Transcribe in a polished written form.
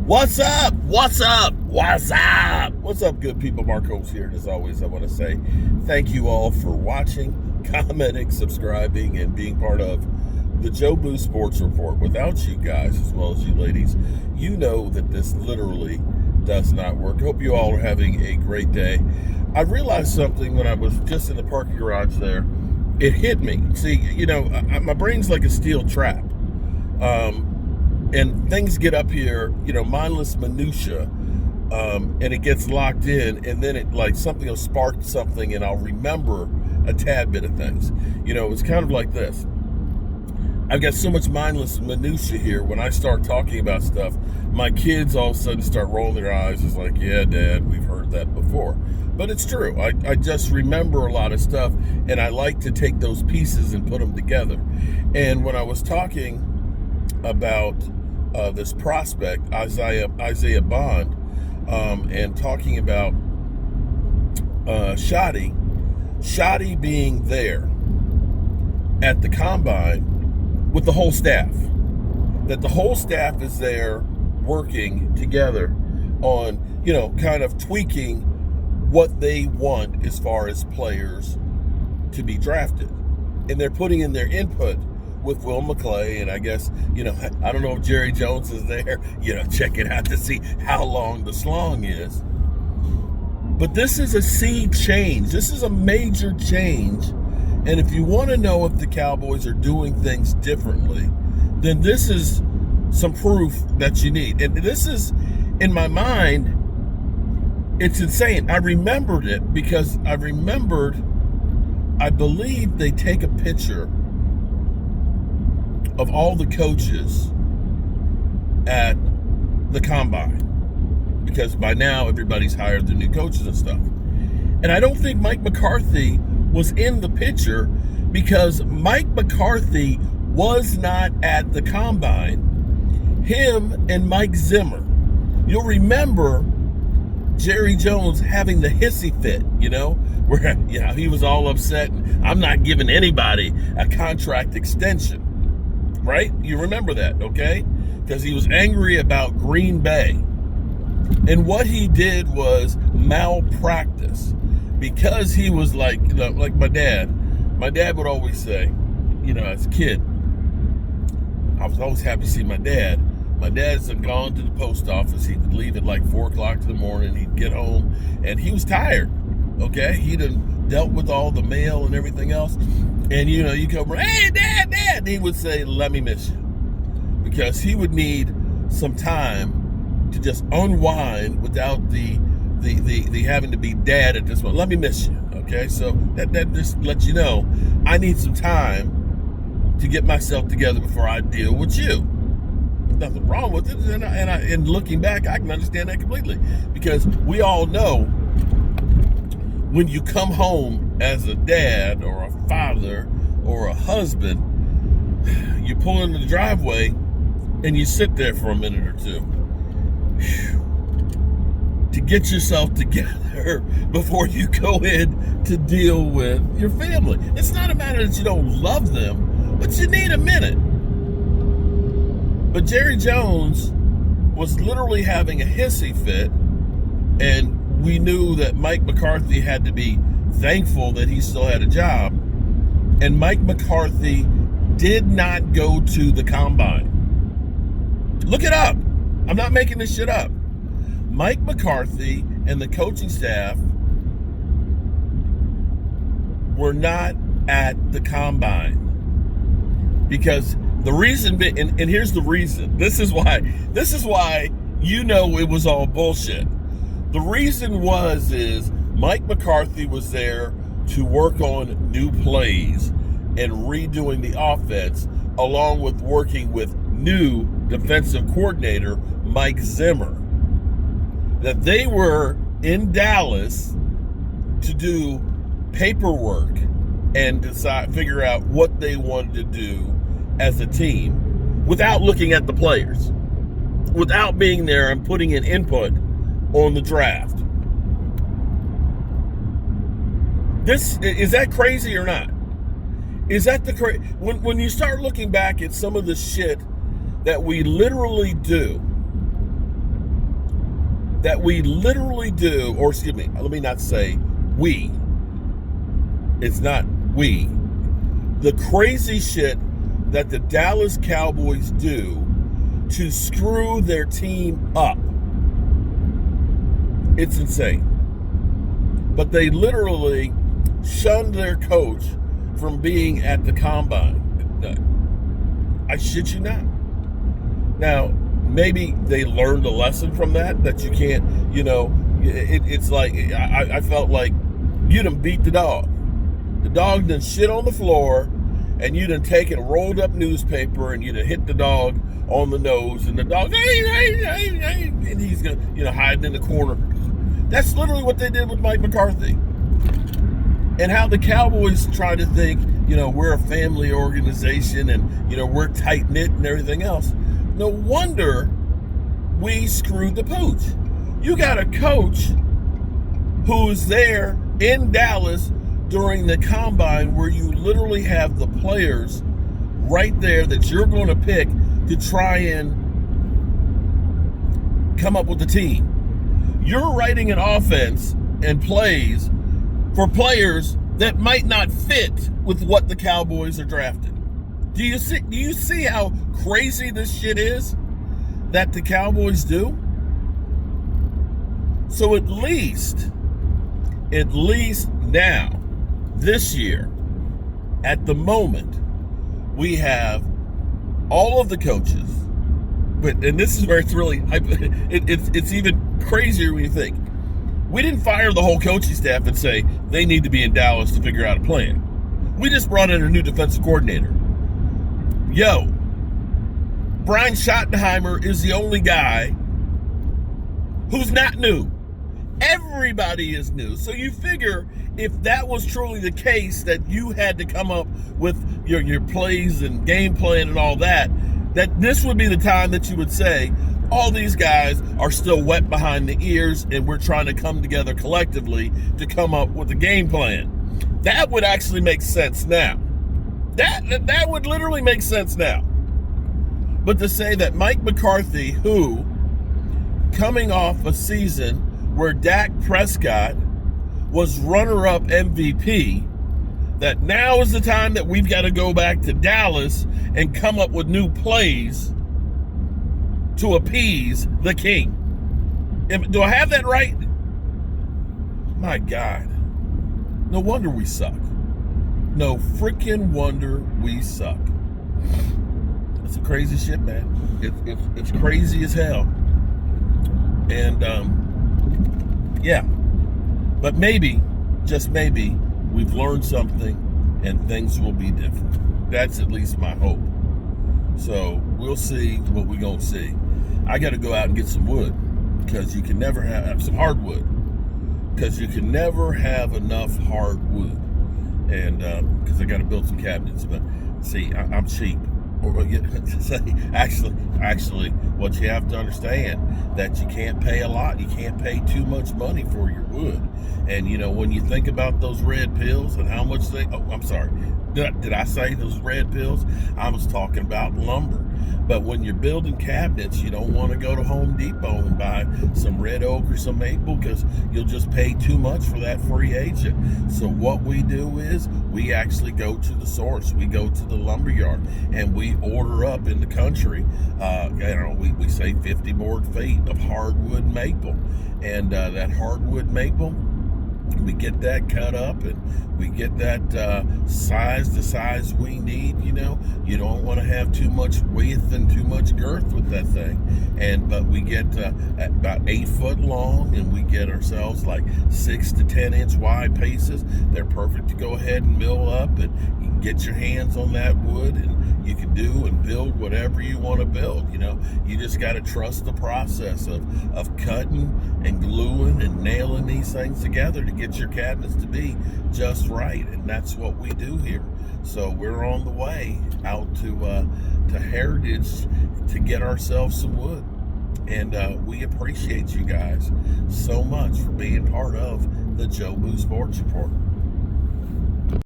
What's up? What's up? What's up? What's up, good people? Marco's here. And as always, I want to say thank you all for watching, commenting, subscribing, and being part of the Joe Boo Sports Report. Without you guys, as well as you ladies, you know that this literally does not work. Hope you all are having a great day. I realized something when I was just in the parking garage there. It hit me. See, my brain's like a steel trap. And things get up here, mindless minutia, and it gets locked in, and then it like something will spark something, and I'll remember a tad bit of things. It's kind of like this. I've got so much mindless minutia here. When I start talking about stuff, my kids all of a sudden start rolling their eyes. It's like, yeah, Dad, we've heard that before. But it's true. I just remember a lot of stuff, and I like to take those pieces and put them together. And when I was talking about this prospect, Isaiah Bond, and talking about Shoddy being there at the combine with the whole staff, that the whole staff is there working together on, kind of tweaking what they want as far as players to be drafted. And they're putting in their input with Will McClay, and I guess, I don't know if Jerry Jones is there, check it out to see how long the slong is. But this is a sea change. This is a major change. And if you want to know if the Cowboys are doing things differently, then this is some proof that you need. And this is, in my mind, it's insane. I remembered it because I believe they take a picture of all the coaches at the combine, because by now everybody's hired the new coaches and stuff. And I don't think Mike McCarthy was in the picture, because Mike McCarthy was not at the combine. Him and Mike Zimmer. You'll remember Jerry Jones having the hissy fit, where he was all upset and I'm not giving anybody a contract extension. Right? You remember that, okay? Because he was angry about Green Bay. And what he did was malpractice. Because he was like my dad. My dad would always say, as a kid, I was always happy to see my dad. My dad's gone to the post office. He'd leave at like 4 o'clock in the morning. He'd get home, and he was tired, okay? He'd dealt with all the mail and everything else. And, you come, hey, Dad, and he would say, let me miss you. Because he would need some time to just unwind without the having to be dad at this point. Let me miss you, okay? So that just lets you know I need some time to get myself together before I deal with you. There's nothing wrong with it. And looking back, I can understand that completely. Because we all know when you come home as a dad or a father or a husband, you pull into the driveway and you sit there for a minute or two to get yourself together before you go in to deal with your family. It's not a matter that you don't love them, but you need a minute. But Jerry Jones was literally having a hissy fit, and we knew that Mike McCarthy had to be thankful that he still had a job. And Mike McCarthy did not go to the combine. Look it up. I'm not making this shit up. Mike McCarthy and the coaching staff were not at the combine. Because the reason, and here's the reason. This is why it was all bullshit. The reason is Mike McCarthy was there to work on new plays and redoing the offense, along with working with new defensive coordinator Mike Zimmer. That they were in Dallas to do paperwork and figure out what they wanted to do as a team without looking at the players, without being there and putting in input on the draft. Is that crazy or not? Is that when you start looking back at some of the shit that we literally do that we literally do, or excuse me, let me not say we. It's not we. The crazy shit that the Dallas Cowboys do to screw their team up. It's insane. But they literally shunned their coach from being at the combine. I shit you not. Now, maybe they learned a lesson from that you can't, it's like, I felt like you done beat the dog. The dog done shit on the floor, and you done taken a rolled up newspaper and you done hit the dog on the nose, and the dog, hey, and he's gonna, hiding in the corner. That's literally what they did with Mike McCarthy. And how the Cowboys try to think, we're a family organization and, we're tight-knit and everything else. No wonder we screwed the pooch. You got a coach who's there in Dallas during the combine where you literally have the players right there that you're going to pick to try and come up with the team. You're writing an offense and plays for players that might not fit with what the Cowboys are drafting. Do you see how crazy this shit is that the Cowboys do? So at least now, this year, at the moment, we have all of the coaches, and this is where it's really, it's even crazier when you think. We didn't fire the whole coaching staff and say they need to be in Dallas to figure out a plan. We just brought in a new defensive coordinator. Brian Schottenheimer is the only guy who's not new. Everybody is new. So you figure if that was truly the case, that you had to come up with your plays and game plan and all that this would be the time that you would say, all these guys are still wet behind the ears and we're trying to come together collectively to come up with a game plan. That would actually make sense now. That would literally make sense now. But to say that Mike McCarthy, who, coming off a season where Dak Prescott was runner-up MVP, that now is the time that we've got to go back to Dallas and come up with new plays to appease the king. Do I have that right? My God. No wonder we suck. No freaking wonder we suck. It's some crazy shit, man. It's crazy as hell. And, yeah. But maybe, just maybe, we've learned something and things will be different. That's at least my hope. So we'll see what we're going to see. I got to go out and get some wood because you can never have some hardwood because you can never have enough hardwood. And because I got to build some cabinets. But see, I'm cheap. Actually, what you have to understand that you can't pay a lot. You can't pay too much money for your wood. And when you think about those red pills and how much I'm sorry. Did I say those red pills? I was talking about lumber. But when you're building cabinets, you don't want to go to Home Depot and buy some red oak or some maple because you'll just pay too much for that free agent. So what we do is we actually go to the source. We go to the lumber yard and we order up in the country. We say 50 board feet of hardwood maple. And that hardwood maple, we get that cut up and we get that the size we need. You don't want to have too much width and too much girth with that thing. But we get about 8 foot long, and we get ourselves like 6 to 10 inch wide pieces. They're perfect to go ahead and mill up, and you can get your hands on that wood, and you can do and build whatever you want to build. You just got to trust the process of cutting and gluing and nailing these things together to get your cabinets to be just right. And that's what we do here. So we're on the way out to Heritage to get ourselves some wood. And we appreciate you guys so much for being part of the Joe Boo Sports Report.